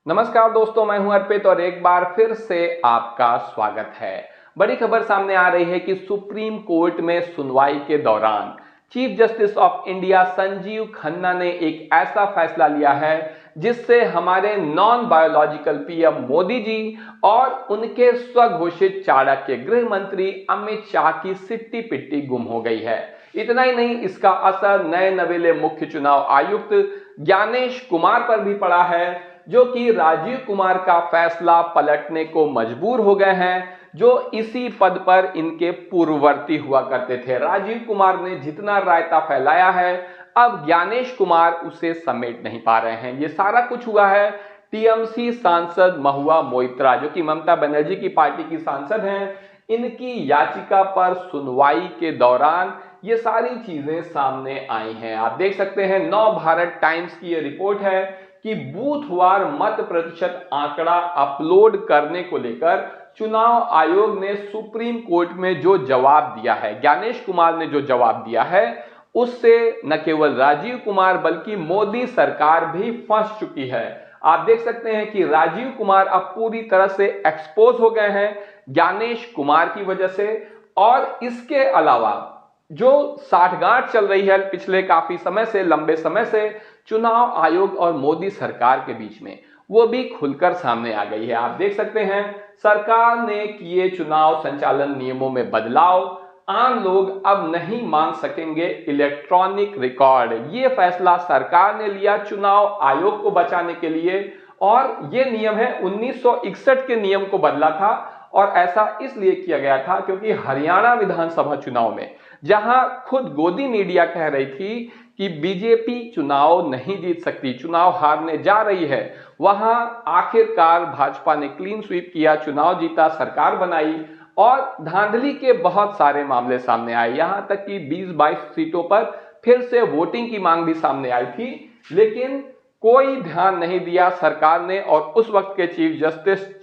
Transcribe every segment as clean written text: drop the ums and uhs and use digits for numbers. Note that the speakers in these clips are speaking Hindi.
नमस्कार दोस्तों, मैं हूं अर्पित और एक बार फिर से आपका स्वागत है। बड़ी खबर सामने आ रही है कि सुप्रीम कोर्ट में सुनवाई के दौरान chief justice of India Sanjeev Khanna ने एक ऐसा फैसला लिया है जिससे हमारे non biological PM Modi ji और उनके स्वघोषित चाणक्य गृह मंत्री अमित शाह की सिट्टी पिट्टी गुम हो गई है। इतना ही नहीं, इसका असर नए नवेले मुख्य चुनाव आयुक्त ज्ञानेश कुमार पर भी पड़ा है, जो कि राजीव कुमार का फैसला पलटने को मजबूर हो गए हैं, जो इसी पद पर इनके पूर्ववर्ती हुआ करते थे। राजीव कुमार ने जितना रायता फैलाया है, अब ज्ञानेश कुमार उसे समेट नहीं पा रहे हैं। ये सारा कुछ हुआ है टीएमसी सांसद महुआ मोइत्रा, जो कि ममता बनर्जी की पार्टी की सांसद हैं, इनकी याचिका पर सुनवाई के दौरान ये सारी चीजें सामने आई हैं। आप देख सकते हैं, नव भारत टाइम्स की ये रिपोर्ट है कि बूथवार मत प्रतिशत आंकड़ा अपलोड करने को लेकर चुनाव आयोग ने सुप्रीम कोर्ट में जो जवाब दिया है, ज्ञानेश कुमार ने जो जवाब दिया है, उससे न केवल राजीव कुमार बल्कि मोदी सरकार भी फंस चुकी है। आप देख सकते हैं कि राजीव कुमार अब पूरी तरह से एक्सपोज हो गए हैं ज्ञानेश कुमार की वजह से। और इसके अलावा जो साठगांठ चल रही है पिछले काफी समय से, लंबे समय से चुनाव आयोग और मोदी सरकार के बीच में, वो भी खुलकर सामने आ गई है। आप देख सकते हैं, सरकार ने किए चुनाव संचालन नियमों में बदलाव, आम लोग अब नहीं मांग सकेंगे इलेक्ट्रॉनिक रिकॉर्ड। ये फैसला सरकार ने लिया चुनाव आयोग को बचाने के लिए, और ये नियम है 1961 के नियम को बदला था। और ऐसा इसलिए किया गया था क्योंकि हरियाणा विधानसभा चुनाव में जहां खुद गोदी मीडिया कह रही थी कि बीजेपी चुनाव नहीं जीत सकती, चुनाव हारने जा रही है, वहां आखिरकार भाजपा ने क्लीन स्वीप किया, चुनाव जीता, सरकार बनाई और धांधली के बहुत सारे मामले सामने आए। यहां तक कि 20-22 सीटों पर फिर से वोटिंग की मांग भी सामने आई थी, लेकिन कोई ध्यान नहीं दिया सरकार ने और उस वक्त के चीफ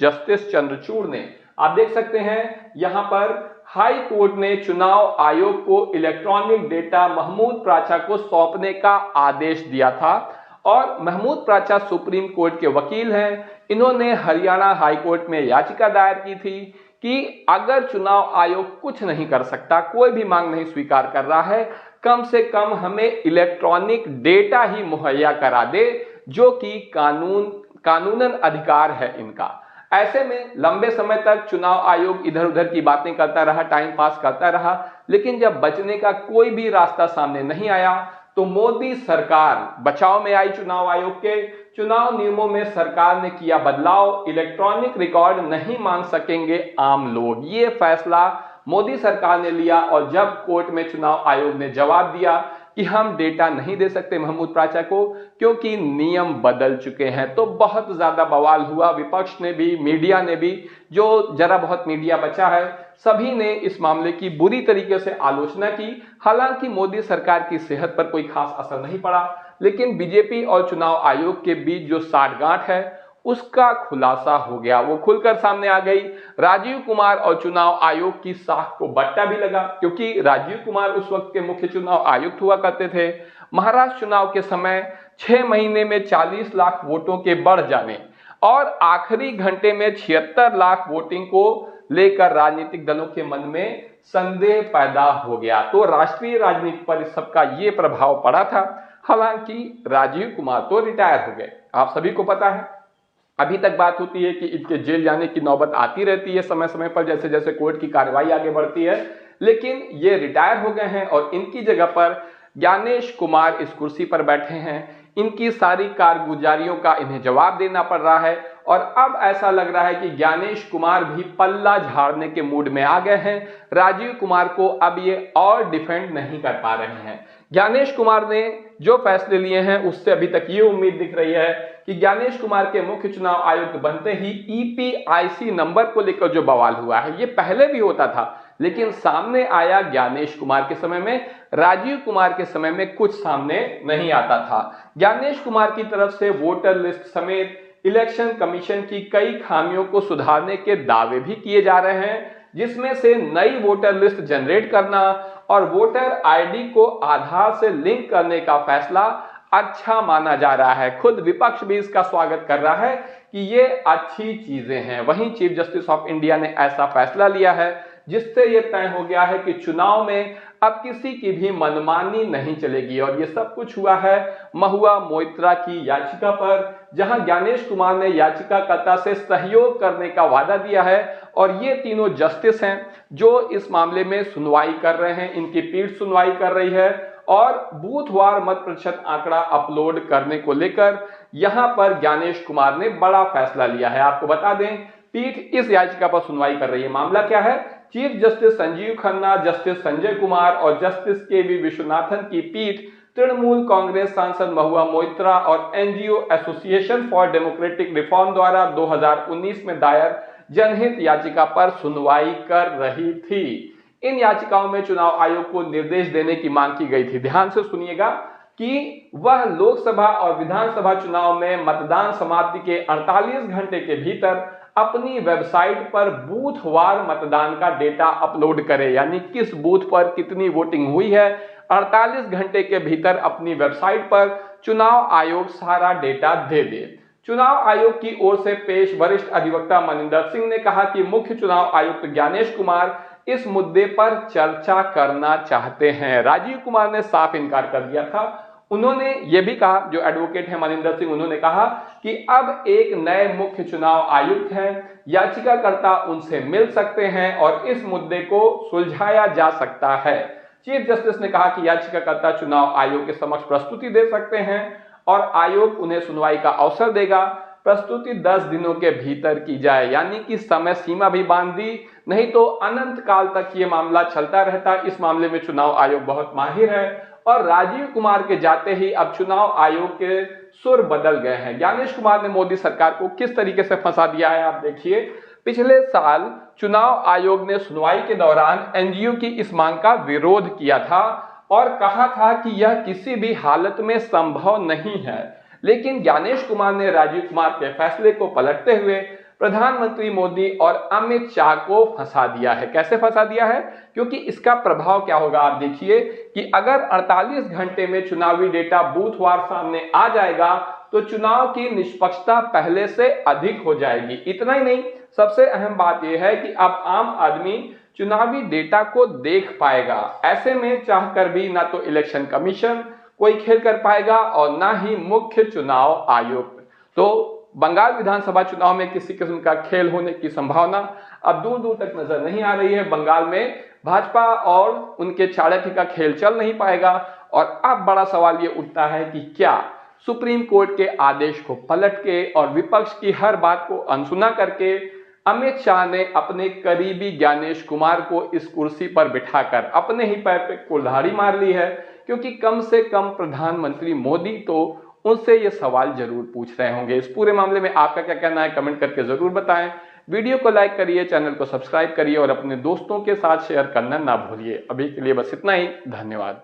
जस्टिस चंद्रचूड़ ने। आप देख सकते हैं, यहां पर हाई कोर्ट ने चुनाव आयोग को इलेक्ट्रॉनिक डेटा महमूद प्राचा को सौंपने का आदेश दिया था। और महमूद प्राचा सुप्रीम कोर्ट के वकील हैं। इन्होंने हरियाणा हाई कोर्ट में याचिका दायर की थी कि अगर चुनाव आयोग कुछ नहीं कर सकता, कोई भी मांग नहीं स्वीकार कर रहा है, कम से कम हमें इलेक्ट्रॉनिक डेटा ही मुहैया करा दे, जो कि कानूनन अधिकार है इनका। ऐसे में लंबे समय तक चुनाव आयोग इधर उधर की बातें करता रहा, टाइम पास करता रहा, लेकिन जब बचने का कोई भी रास्ता सामने नहीं आया तो मोदी सरकार बचाव में आई। चुनाव आयोग के चुनाव नियमों में सरकार ने किया बदलाव, इलेक्ट्रॉनिक रिकॉर्ड नहीं मांग सकेंगे आम लोग, ये फैसला मोदी सरकार ने लिया। और जब कोर्ट में चुनाव आयोग ने जवाब दिया कि हम डेटा नहीं दे सकते महमूद प्राचा को क्योंकि नियम बदल चुके हैं, तो बहुत ज्यादा बवाल हुआ। विपक्ष ने भी, मीडिया ने भी, जो जरा बहुत मीडिया बचा है, सभी ने इस मामले की बुरी तरीके से आलोचना की। हालांकि मोदी सरकार की सेहत पर कोई खास असर नहीं पड़ा, लेकिन बीजेपी और चुनाव आयोग के बीच जो साठगांठ है उसका खुलासा हो गया, वो खुलकर सामने आ गई। राजीव कुमार और चुनाव आयोग की साख को बट्टा भी लगा, क्योंकि राजीव कुमार उस वक्त के मुख्य चुनाव आयुक्त हुआ करते थे। महाराष्ट्र चुनाव के समय 6 महीने में 40 लाख वोटों के बढ़ जाने और आखिरी घंटे में 76 लाख वोटिंग को लेकर राजनीतिक दलों के मन में संदेह पैदा हो गया। तो राष्ट्रीय राजनीति पर इस सबका ये प्रभाव पड़ा था। हालांकि राजीव कुमार तो रिटायर हो गए, आप सभी को पता है। अभी तक बात होती है कि इनके जेल जाने की नौबत आती रहती है समय समय पर, जैसे जैसे कोर्ट की कार्रवाई आगे बढ़ती है, लेकिन ये रिटायर हो गए हैं और इनकी जगह पर ज्ञानेश कुमार इस कुर्सी पर बैठे हैं। इनकी सारी कारगुजारियों का इन्हें जवाब देना पड़ रहा है और अब ऐसा लग रहा है कि ज्ञानेश कुमार भी पल्ला झाड़ने के मूड में आ गए हैं। राजीव कुमार को अब ये और डिफेंड नहीं कर पा रहे हैं। ज्ञानेश कुमार ने जो फैसले लिए हैं उससे अभी तक ये उम्मीद दिख रही है कि ज्ञानेश कुमार के मुख्य चुनाव आयुक्त बनते ही ईपीआईसी नंबर को लेकर जो बवाल हुआ है, ये पहले भी होता था, लेकिन सामने आया ज्ञानेश कुमार के समय में, राजीव कुमार के समय में कुछ सामने नहीं आता था। ज्ञानेश कुमार की तरफ से वोटर लिस्ट समेत इलेक्शन कमीशन की कई खामियों को सुधारने के दावे भी किए जा रहे हैं, जिसमें से नई वोटर लिस्ट जनरेट करना और वोटर आईडी को आधार से लिंक करने का फैसला अच्छा माना जा रहा है। खुद विपक्ष भी इसका स्वागत कर रहा है कि ये अच्छी चीजें हैं। वहीं चीफ जस्टिस ऑफ इंडिया ने ऐसा फैसला लिया है जिससे ये तय हो गया है कि चुनाव में अब किसी की भी मनमानी नहीं चलेगी। और ये सब कुछ हुआ है महुआ मोइत्रा की याचिका पर, जहां ज्ञानेश कुमार ने याचिकाकर्ता से सहयोग करने का वादा दिया है। और ये तीनों जस्टिस हैं जो इस मामले में सुनवाई कर रहे हैं, इनकी पीठ सुनवाई कर रही है। और बूथवार मत प्रतिशत आंकड़ा अपलोड करने को लेकर यहां पर ज्ञानेश कुमार ने बड़ा फैसला लिया है। आपको बता दें, पीठ इस याचिका पर सुनवाई कर रही है। मामला क्या है? Chief justice Sanjeev Khanna, justice Sanjay Kumar और जस्टिस के.वी. विश्वनाथन की पीठ तृणमूल कांग्रेस सांसद महुआ मोइत्रा और NGO association for democratic reform द्वारा 2019 में दायर जनहित याचिका पर सुनवाई कर रही थी। इन याचिकाओं में चुनाव आयोग को निर्देश देने की मांग की गई थी। ध्यान से सुनिएगा कि वह लोकसभा और विधानसभा चुनाव में मतदान समाप्ति के 48 घंटे के भीतर अपनी वेबसाइट पर बूथवार मतदान का डेटा अपलोड करे, यानी किस बूथ पर कितनी वोटिंग हुई है 48 घंटे के भीतर अपनी वेबसाइट पर चुनाव आयोग सारा डेटा दे दे। चुनाव आयोग की ओर से पेश वरिष्ठ अधिवक्ता मनिंदर सिंह ने कहा कि मुख्य चुनाव आयुक्त ज्ञानेश कुमार इस मुद्दे पर चर्चा करना चाहते हैं। राजीव कुमार ने साफ इनकार कर दिया था। उन्होंने ये भी कहा, जो एडवोकेट है मनिंदर सिंह, उन्होंने कहा कि अब एक नए मुख्य चुनाव आयुक्त हैं, याचिकाकर्ता उनसे मिल सकते हैं और इस मुद्दे को सुलझाया जा सकता है। चीफ जस्टिस ने कहा कि याचिकाकर्ता चुनाव आयोग के समक्ष प्रस्तुति दे सकते हैं और आयोग उन्हें सुनवाई का अवसर देगा। प्रस्तुति 10 दिनों के भीतर की जाए, यानी कि समय सीमा भी बांध दी, नहीं तो अनंत काल तक ये मामला चलता रहता। इस मामले में चुनाव आयोग बहुत माहिर है और राजीव कुमार के जाते ही अब चुनाव आयोग के सुर बदल गए हैं। ज्ञानेश कुमार ने मोदी सरकार को किस तरीके से फंसा दिया है, आप देखिए। पिछले साल चुनाव आयोग ने सुनवाई के दौरान एनजीओ की इस मांग का विरोध किया था और कहा था कि यह किसी भी हालत में संभव नहीं है। लेकिन ज्ञानेश कुमार ने राजीव कुमार के फैसले को पलटते हुए प्रधानमंत्री मोदी और अमित शाह को फंसा दिया है। कैसे फंसा दिया है? क्योंकि इसका प्रभाव क्या होगा, आप देखिए कि अगर 48 घंटे में चुनावी डेटा बूथवार सामने आ जाएगा तो चुनाव की निष्पक्षता पहले से अधिक हो जाएगी। इतना ही नहीं, सबसे अहम बात यह है कि अब आम आदमी चुनावी डेटा को देख पाएगा। ऐसे में चाहकर भी ना तो इलेक्शन कमीशन कोई खेल कर पाएगा और ना ही मुख्य चुनाव आयोग। तो बंगाल विधानसभा चुनाव में किसी किस्म का खेल होने की संभावना अब दूर दूर तक नजर नहीं आ रही है। बंगाल में भाजपा और उनके चाणक्य का खेल चल नहीं पाएगा। और अब बड़ा सवाल ये उठता है कि क्या सुप्रीम कोर्ट के आदेश को पलट के और विपक्ष की हर बात को अनसुना करके अमित शाह ने अपने करीबी ज्ञानेश कुमार को इस कुर्सी पर बिठाकर अपने ही पैर पे कुल्हाड़ी मार ली है? क्योंकि कम से कम प्रधानमंत्री मोदी तो उनसे ये सवाल जरूर पूछ रहे होंगे। इस पूरे मामले में आपका क्या कहना है, कमेंट करके जरूर बताएं। वीडियो को लाइक करिए, चैनल को सब्सक्राइब करिए और अपने दोस्तों के साथ शेयर करना ना भूलिए। अभी के लिए बस इतना ही। धन्यवाद।